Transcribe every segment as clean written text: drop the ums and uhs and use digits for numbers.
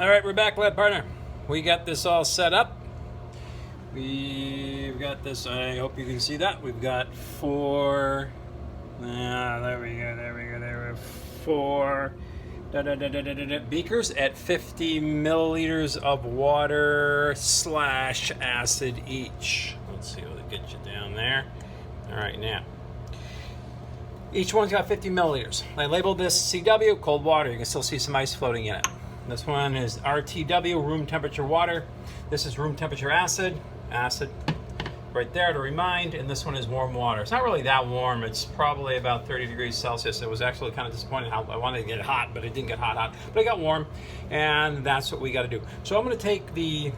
All right, we're back, lab partner. We got this all set up. We've got this, I hope you can see that. We've got four, there we go, four beakers at 50 milliliters of water / acid each. Let's see what get you down there. All right, now. Each one's got 50 milliliters. I labeled this CW, cold water. You can still see some ice floating in it. This one is RTW, room temperature water. This is room temperature acid right there to remind, and this one is warm water. It's not really that warm. It's probably about 30 degrees Celsius. It was actually kind of disappointing how I wanted to get it hot, but it didn't get hot, but it got warm, and that's what we got to do. So I'm going to take the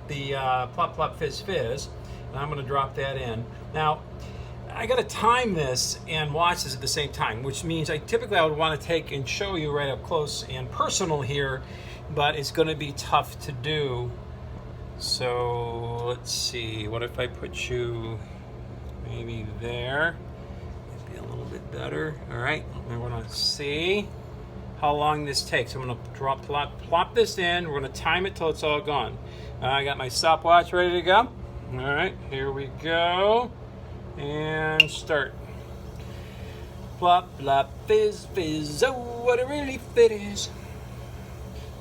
Plop Plop Fizz Fizz, and I'm going to drop that in. Now, I got to time this and watch this at the same time, which means I would want to take and show you right up close and personal here, but it's going to be tough to do. So let's see, what if I put you maybe there? Maybe a little bit better. All right, we're going to see how long this takes. I'm going to plop this in. We're going to time it till it's all gone. I got my stopwatch ready to go. All right, here we go. And start. Plop, plop, fizz, fizz, oh, what a relief it is.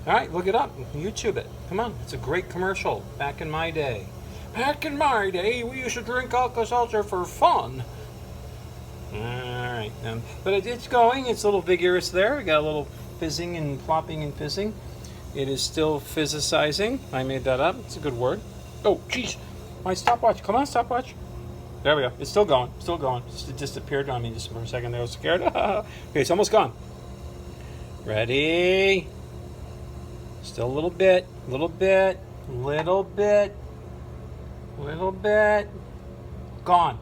All right, look it up, YouTube it. Come on, it's a great commercial. Back in my day. Back in my day, we used to drink Alka-Seltzer for fun. All right, but it's going, it's a little vigorous there. We got a little fizzing and plopping and fizzing. It is still physicizing. I made that up, it's a good word. Oh, geez, my stopwatch, come on, stopwatch. There we go. It's still going. Still going. It disappeared on me just for a second there. I was scared. Okay, it's almost gone. Ready? Still a little bit. Little bit. Little bit. Little bit. Gone.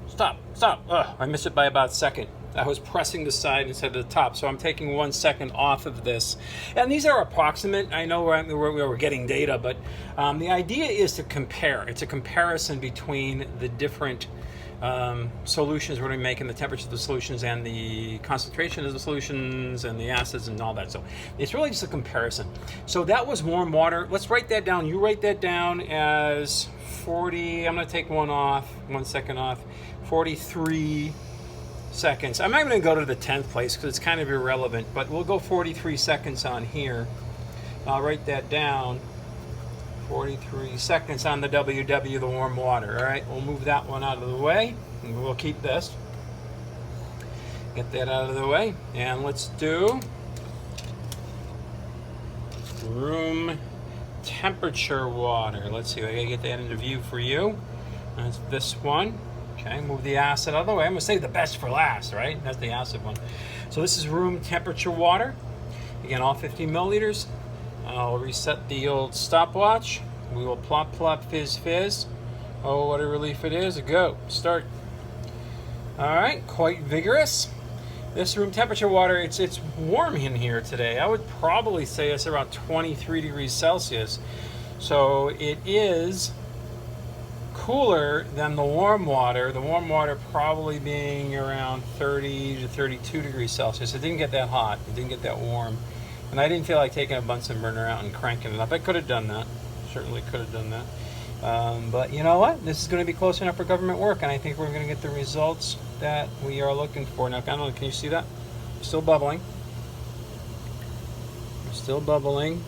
Stop. Stop. Ugh, I missed it by about a second. I was pressing the side instead of the top, so I'm taking 1 second off of this. And these are approximate. I know we're getting data, but the idea is to compare. It's a comparison between the different solutions we're going to make, and the temperature of the solutions and the concentration of the solutions and the acids and all that. So it's really just a comparison. So that was warm water. Let's write that down. You write that down as 40. I'm going to take 1 second off. 43 seconds. I'm not going to go to the 10th place because it's kind of irrelevant, but we'll go 43 seconds on here. I'll write that down. 43 seconds on the WW, the warm water. All right, we'll move that one out of the way, and we'll keep this. Get that out of the way, and let's do room temperature water. Let's see, I gotta get that into view for you. That's this one. Okay, move the acid out of the way. I'm going to save the best for last, right? That's the acid one. So this is room temperature water. Again, all 50 milliliters. I'll reset the old stopwatch. We will plop, plop, fizz, fizz. Oh, what a relief it is. Go. Start. All right, quite vigorous. This room temperature water, it's warm in here today. I would probably say it's around 23 degrees Celsius. So it is cooler than the warm water probably being around 30 to 32 degrees Celsius. It didn't get that hot, it didn't get that warm, and I didn't feel like taking a Bunsen burner out and cranking it up. I could have done that, certainly could have done that, but you know what, this is going to be close enough for government work, and I think we're going to get the results that we are looking for. Now, can you see that? Still bubbling, still bubbling,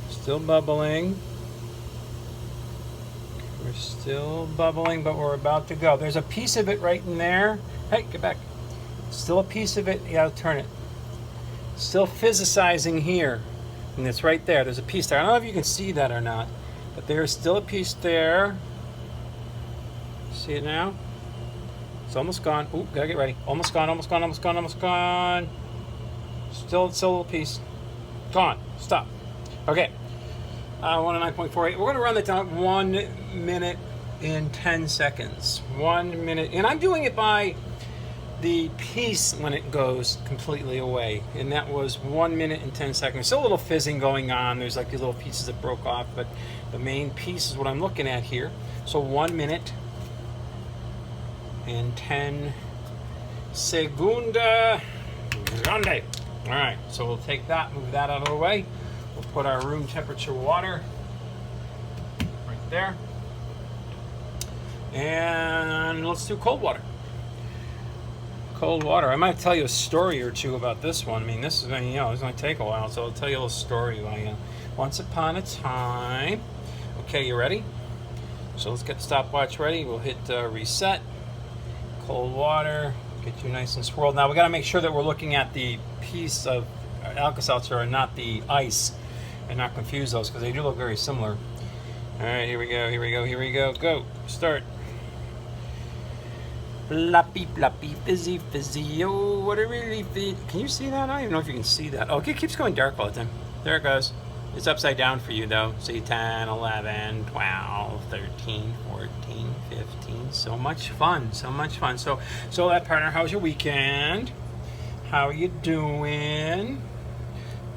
still bubbling. We're still bubbling, but we're about to go. There's a piece of it right in there. Hey, get back. Still a piece of it. You gotta turn it. Still physicizing here. And it's right there. There's a piece there. I don't know if you can see that or not, but there's still a piece there. See it now? It's almost gone. Ooh, gotta get ready. Almost gone, almost gone, almost gone, almost gone. Still a little piece. Gone. Stop. Okay. 109.48. We're going to run the time 1 minute and 10 seconds. 1 minute. And I'm doing it by the piece when it goes completely away. And that was 1 minute and 10 seconds. Still a little fizzing going on. There's like these little pieces that broke off, but the main piece is what I'm looking at here. So 1 minute and 10 segunda grande. All right, so we'll take that, move that out of the way. We'll put our room temperature water right there. And let's do cold water. Cold water. I might tell you a story or two about this one. I mean, this is going to, it's going to take a while, so I'll tell you a little story. Once upon a time. Okay, you ready? So let's get the stopwatch ready. We'll hit reset. Cold water. Get you nice and swirled. Now we got to make sure that we're looking at the piece of Alka-Seltzer and not the ice, and not confuse those because they do look very similar. All right, here we go. Here we go. Here we go. Go. Start. Floppy, floppy, fizzy, fizzy. Oh, what a really fit. Can you see that? I don't even know if you can see that. Oh, it keeps going dark all the time. There it goes. It's upside down for you though. See, 10, 11, 12, 13, 14, 15. So much fun. So much fun. So that partner, how's your weekend? How are you doing?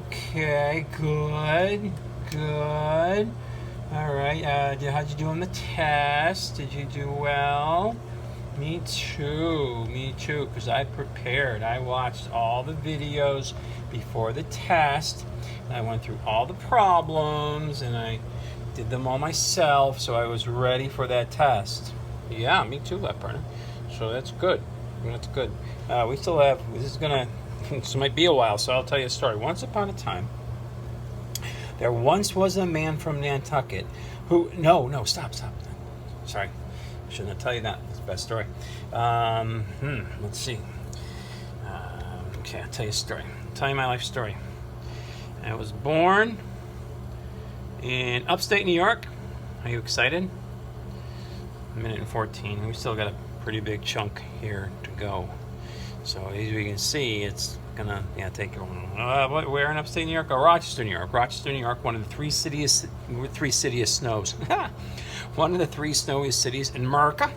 Okay, good. Good. All right. How'd you do on the test? Did you do well? Me too, because I prepared. I watched all the videos before the test. I went through all the problems and I did them all myself, so I was ready for that test. Yeah, me too, lab partner. So that's good. That's good. We still have, this might be a while, so I'll tell you a story. Once upon a time, there once was a man from Nantucket who, stop. Sorry, I shouldn't tell you that. It's the best story. Let's see. Okay, I'll tell you a story. I'll tell you my life story. I was born in upstate New York. Are you excited? A minute and 14. We still got a pretty big chunk here to go. So as you can see, it's gonna take you. Where in upstate New York? Oh, Rochester, New York. Rochester, New York, one of the three cities snows. One of the three snowiest cities in America.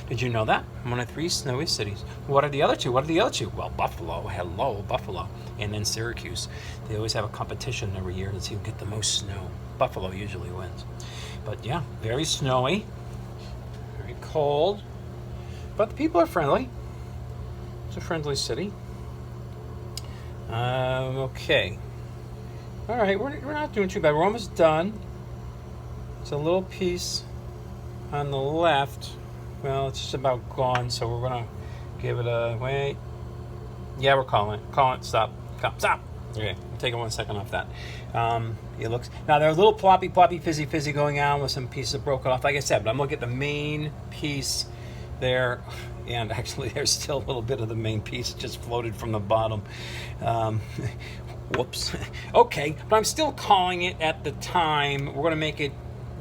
Did you know that? One of the three snowiest cities. What are the other two? Well, Buffalo. Hello, Buffalo. And then Syracuse. They always have a competition every year to see who get the most snow. Buffalo usually wins. But yeah, very snowy. Very cold. But the people are friendly. It's a friendly city. Okay. All right, we're not doing too bad. We're almost done. It's a little piece on the left. Well, it's just about gone, so we're gonna give it a wait. Yeah, we're calling it. Stop. Okay, take it 1 second off that. It looks now there's a little ploppy, fizzy going on with some pieces broken off. Like I said, but I'm looking at the main piece there, and actually there's still a little bit of the main piece just floated from the bottom. Whoops. Okay, but I'm still calling it at the time. We're gonna make it.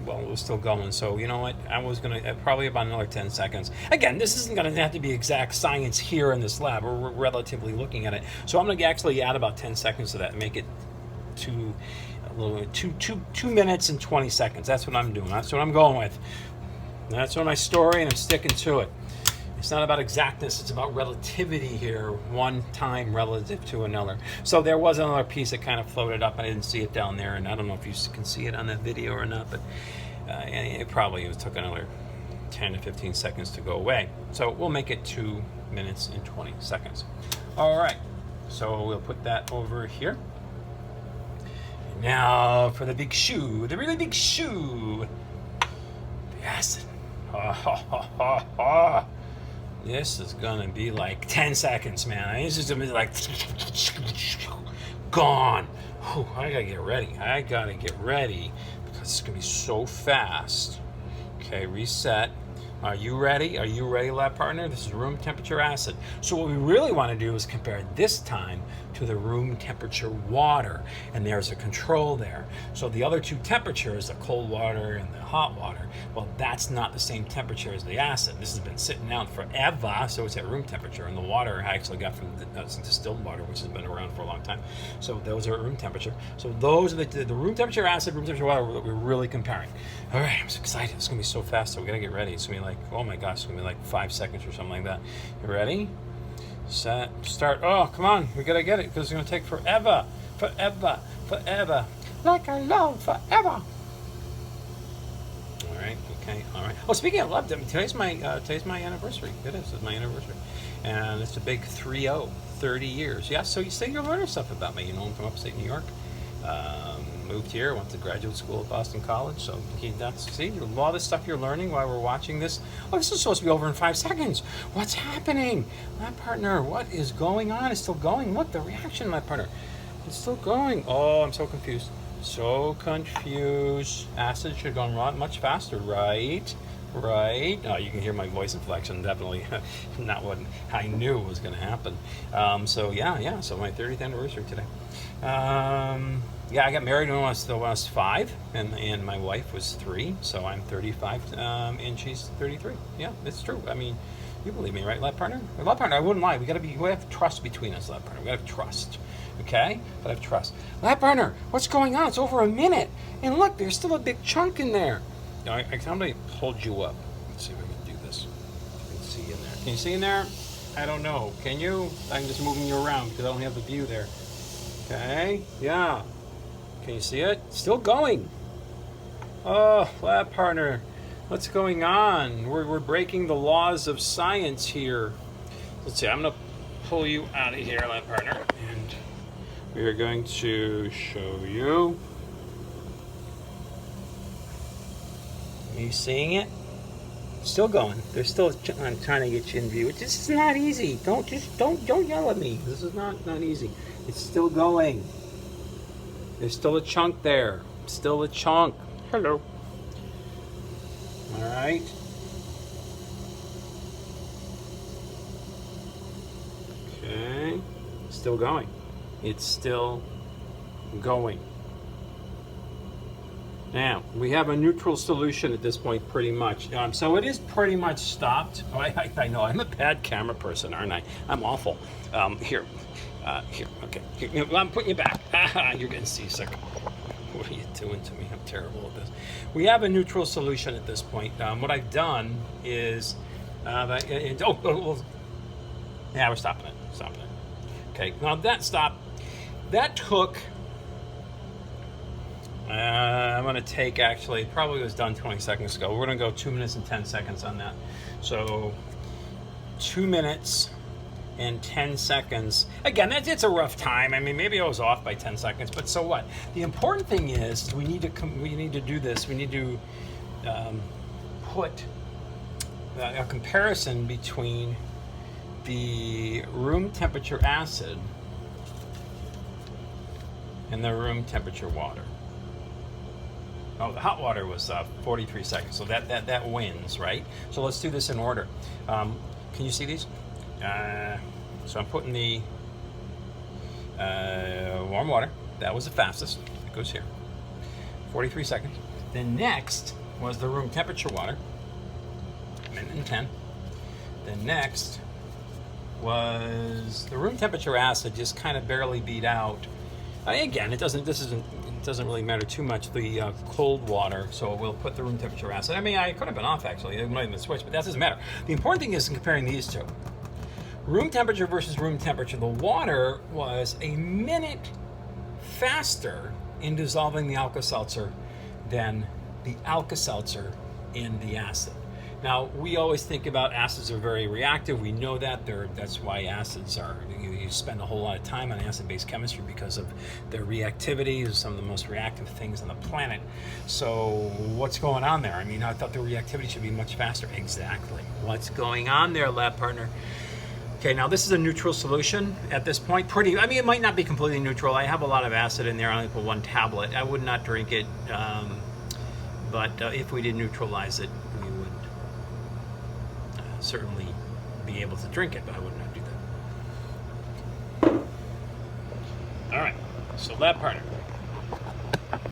Well, it was still going, so you know what? I was going to probably about another 10 seconds. Again, this isn't going to have to be exact science here in this lab. We're relatively looking at it. So I'm going to actually add about 10 seconds to that and make it 2 minutes and 20 seconds. That's what I'm doing. That's what I'm going with. That's my story, and I'm sticking to it. It's not about exactness. It's about relativity here, one time relative to another. So there was another piece that kind of floated up. I didn't see it down there, and I don't know if you can see it on that video or not, but it probably took another 10 to 15 seconds to go away. So we'll make it 2 minutes and 20 seconds. All right, so we'll put that over here. Now for the big shoe, the really big shoe, the acid. This is gonna be like 10 seconds, man. This is gonna be like gone. Whew, I gotta get ready because it's gonna be so fast. Okay, reset. Are you ready? Are you ready, lab partner? This is room temperature acid. So what we really want to do is compare this time to the room temperature water, and there's a control there. So the other two temperatures, the cold water and the hot water, well, that's not the same temperature as the acid. This has been sitting out forever, so it's at room temperature, and the water I actually got from distilled water, which has been around for a long time. So those are at room temperature. So those are the room temperature acid, room temperature water that we're really comparing. All right, I'm so excited. It's gonna be so fast, so we gotta get ready. It's gonna be like, oh my gosh, it's gonna be like 5 seconds or something like that. You ready? Set, start. Oh, come on, we gotta get it because it's gonna take forever. Like I love forever. All right, okay, all right. Oh, speaking of love, today's my anniversary. It's my anniversary, and it's a big 3-0. 30 years. Yeah, so you say you're learning stuff about me. You know, I'm from upstate New York. Moved here, went to graduate school at Boston College. So that's, see, a lot of the stuff you're learning while we're watching this. Oh, this is supposed to be over in 5 seconds. What's happening? My partner, what is going on? It's still going. Look, the reaction, my partner. It's still going. Oh, I'm so confused. So confused. Acid should have gone much faster, right? Right. Oh, you can hear my voice inflection. Definitely not what I knew was going to happen. So yeah. So my 30th anniversary today. Yeah, I got married when I was 5, and my wife was 3. So I'm 35, and she's 33. Yeah, it's true. I mean, you believe me, right, lab partner? Lab partner, I wouldn't lie. We have trust between us, lab partner. We gotta have trust. Okay? Gotta have trust. Lab partner, what's going on? It's over a minute, and look, there's still a big chunk in there. I somebody pulled you up. Let's see if I can do this. I can see in there. Can you see in there? I don't know. Can you? I'm just moving you around because I don't have the view there. Okay. Yeah. Can you see it? Still going. Oh, lab partner, what's going on? We're breaking the laws of science here. Let's see. I'm gonna pull you out of here, lab partner, and we are going to show you. Are you seeing it? Still going. They're still trying to get you in view. This is not easy. Don't yell at me. This is not easy. It's still going. There's still a chunk there. Still a chunk. Hello. All right. Okay. Still going. It's still going. Now, we have a neutral solution at this point, pretty much. So it is pretty much stopped. Oh, I know, I'm a bad camera person, aren't I? I'm awful. Here, okay. Here, I'm putting you back. You're getting seasick. What are you doing to me? I'm terrible at this. We have a neutral solution at this point. What I've done is, yeah, we're stopping it. Okay, now that stopped. That took. I'm going to take, actually, probably was done 20 seconds ago. We're going to go 2 minutes and 10 seconds on that. So 2 minutes and 10 seconds. Again, it's a rough time. I mean, maybe I was off by 10 seconds, but so what? The important thing is we need to do this. We need to put a comparison between the room temperature acid and the room temperature water. Oh, the hot water was 43 seconds, so that wins, right? So let's do this in order. Can you see these? So I'm putting the warm water. That was the fastest. It goes here. 43 seconds. Then next was the room temperature water. A minute and 10. Then next was the room temperature acid, just kind of barely beat out. Again, it doesn't really matter too much, the cold water, so we'll put the room temperature acid. I mean, I could have been off, actually. It might have been switched, but that doesn't matter. The important thing is in comparing these two. Room temperature versus room temperature. The water was a minute faster in dissolving the Alka-Seltzer than the Alka-Seltzer in the acid. Now, we always think about acids are very reactive. We know that. That's why acids are, you spend a whole lot of time on acid-base chemistry because of their reactivity. They're some of the most reactive things on the planet. So what's going on there? I mean, I thought the reactivity should be much faster. Exactly. What's going on there, lab partner? Okay, now this is a neutral solution at this point. I mean, it might not be completely neutral. I have a lot of acid in there. I only put 1 tablet. I would not drink it, but if we did neutralize it, we would certainly be able to drink it, but I would not do that. All right, so lab partner.